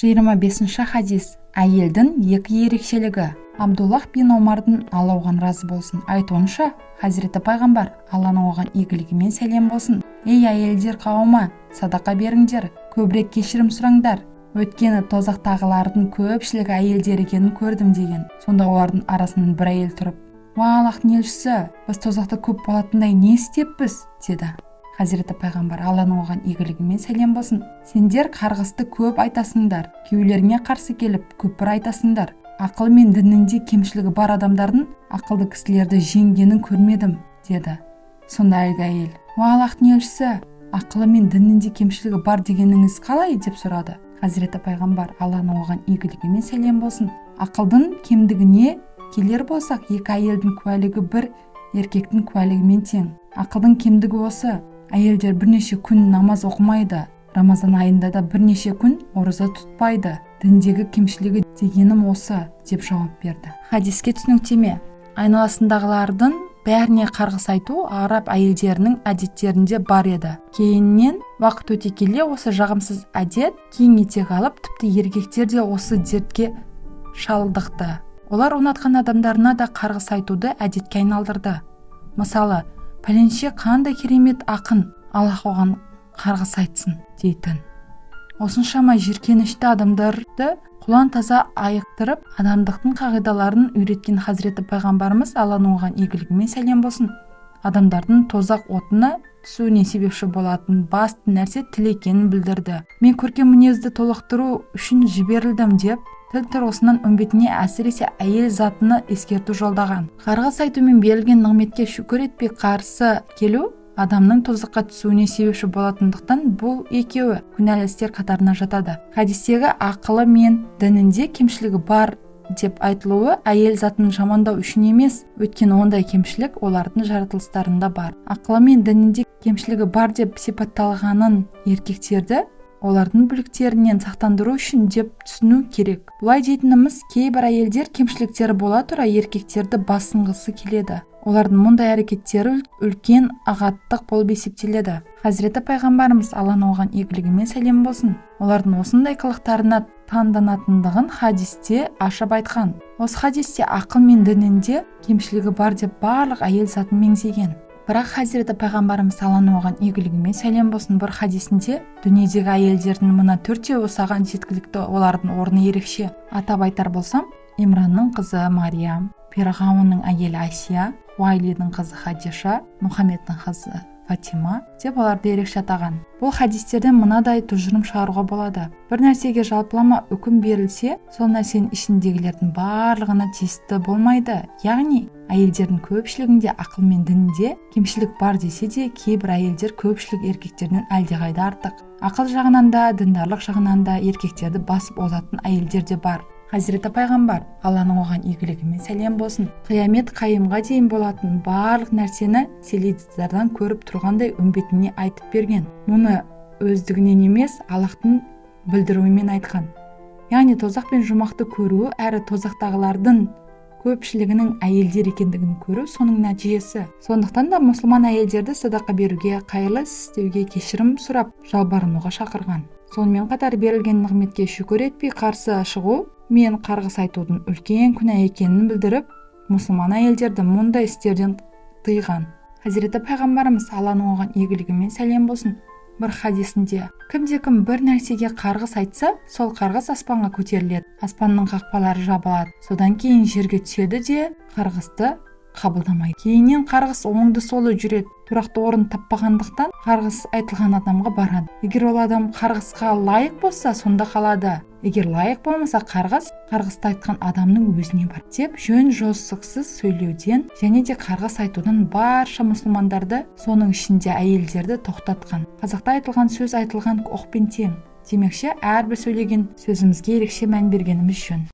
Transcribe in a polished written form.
25 хадис. Әйелдің екі ерекшелігі. Абдуллах бин Омардың Алла оған разы болсын айтуынша, Хазіреті пайғамбар, Алланың оған игілігімен сәлем болсын: ей әйелдер қауымы, садақа беріңдер, көбірек кешірім сұраңдар. Өткені тозақтағылардың көпшілігі әйелдер екенін көрдім деген. Сонда олардың арасынан бір әйел тұрып: уа Аллахтың елшісі, біз тозақта көп болатындай не істеппіз? деді. Хазіреті пайғамбар, Алланың оған игілігімен сәлем болсын: сендер қарғысты көп айтасыңдар, күйеулеріңе қарсы келіп көпір айтасыңдар. Ақыл мен дінінде кемшілігі бар адамдардың ақылды кісілерді жеңгенін көрмедім, деді. Сонда әлгі әйел: уа Аллахтың елшісі, ақылы мен дінінде кемшілігі бар дегеніңіз қалай? деп сұрады. Хазіреті пайғамбар, Алланың оған игілігімен сәлем болсын: ақылдың кемдігіне келер болсақ, екі әйелдің куәлігі бір еркектің куәлігімен тең. Ақылдың кемдігі осы: әйелдер бірнеше күн намаз оқымайды, Рамазан айында да бірнеше күн ораза тұтпайды. Діндегі кемшілігі дегенім осы, деп жауап берді. Хадиске түсініктеме. Айналасындағылардың бәріне қарғыс айту араб әйелдерінің әдеттерінде бар еді. Кейіннен уақыт өте келе осы жағымсыз әдет кең етек алып, тіпті еркектер де осы дертке шалдықты. Олар ұнатқан адамдарына да қарғыс айтуды әдетке айналдырды. Мысалы, пәленше қандай керемет ақын, Аллах оған қарғыс айтсын дейтін. Осыншама жиіркенішті адамдарды құлан таза айықтырып, адамдықтың қағидаларын үйреткен Хазіреті пайғамбарымыз, Алланың оған игілігімен сәлем болсын, адамдардың тозақ отына түсуіне себепші болатын басты нәрсе тіл екенін білдірді. Мен көркем мінезді толықтыру үшін жіберілдім деп, тіл тұрғысынан үмбетіне әсіресе әйел затыны ескерту жолдаған. Қарғыс айтумен берілген нығметке шүкір етпей қарсы келу адамның тозаққа түсуіне себепші болатындықтан бұл екеуі күнәлі істер қатарына жатады. Хадистегі ақылы мен дінінде кемшілігі бар деп айтылуы әйел затын жамандау үшін емес, өйткені ондай кемшілік олардың жаратылыстарында бар. Ақылы мен дінінде кемшілігі бар деп сипатталғанын еркектерді олардың бүліктерінен сақтандыру үшін деп түсіну керек. Бұлай дейтініміз, кейбір әйелдер кемшіліктері бола тұра еркектерді басынғысы келеді. Олардың мұндай әрекеттері үлкен ағаттық болып есептеледі. Хазіреті пайғамбарымыз, Алланың оған игілігімен сәлем болсын, олардың осындай қылықтарына таңданатындығын хадисте ашып айтқан. Осы хадисте ақыл мен дінінде кемшілігі бар деп барлық әйел затын меңзеген. Бірақ Хазіреті пайғамбарымыз, Алланың оған игілігімен сәлем болсын, бір хадисінде дүниедегі әйелдердің мына төртеуі саған жеткілікті, олардың орны ерекше. Атап айтар болсам, Имранның қызы Мариям, Перғауынның әйелі Асия, Хуайлидің қызы Хадиша, Мұхаммедтің қызы Фатима деп оларды ерекше атаған. Бұл хадистерден мынадай тұжырым шығаруға болады: бір нәрсеге жалпылама үкім берілсе, сол нәрсенің ішіндегілердің барлығына тиісті болмайды. Яғни әйелдердің көпшілігінде ақыл мен дінінде кемшілік бар десе де, кейбір әйелдер көпшілік еркектерден әлдеқайда артық. Ақыл жағынан да, діндарлық жағынан да еркектерді басып озатын әйелдер де бар. Хазіреті пайғамбар, Алланың оған игілігімен сәлем болсын, қиямет қайымға дейін болатын барлық нәрсені теледидардан көріп тұрғандай үмбетіне айтып берген. Мұны өздігінен емес, Аллахтың білдіруімен айтқан. Яғни тозақ пен жұмақты көруі әрі тозақтағылардың көпшілігінің әйелдер екендігін көру соның нәтижесі. Сондықтан да мұсылман әйелдерді садақа беруге, қайырлы іс істеуге, кешірім сұрап, жалбарынуға шақырған. Сонымен қатар берілген нығметке шүкір етпей қарсы шығу мен қарғыс айтудың үлкен күнә екенін білдіріп, мұсылман әйелдерді мұндай істерден тыйған. Хазіреті пайғамбарымыз, Алланың оған игілігімен сәлем болсын, бір хадисінде: кімде-кім бір нәрсеге қарғыс айтса, сол қарғыс аспанға көтеріледі, аспанның қақпалары жабылады, содан кейін жерге түседі де қарғысты қабылдамайды. Кейіннен қарғыс оңды солы жүреді, тұрақты орын таппағандықтан қарғыс айтылған адамға барады. Егер ол адам қарғысқа лайық болса, сонда қалады. Егер лайық болмаса, қарғысты айтқан адамның өзіне бар деп жөн жосықсыз сөйлеуден және де қарғыс айтудан барша мұсылмандарды, соның ішінде әйелдерді тоқтатқан. Қазақта айтылған сөз айтылған оқпен тең. Демекші, әрбір сөйлеген сөзімізге ерекше мән бергеніміз жөн.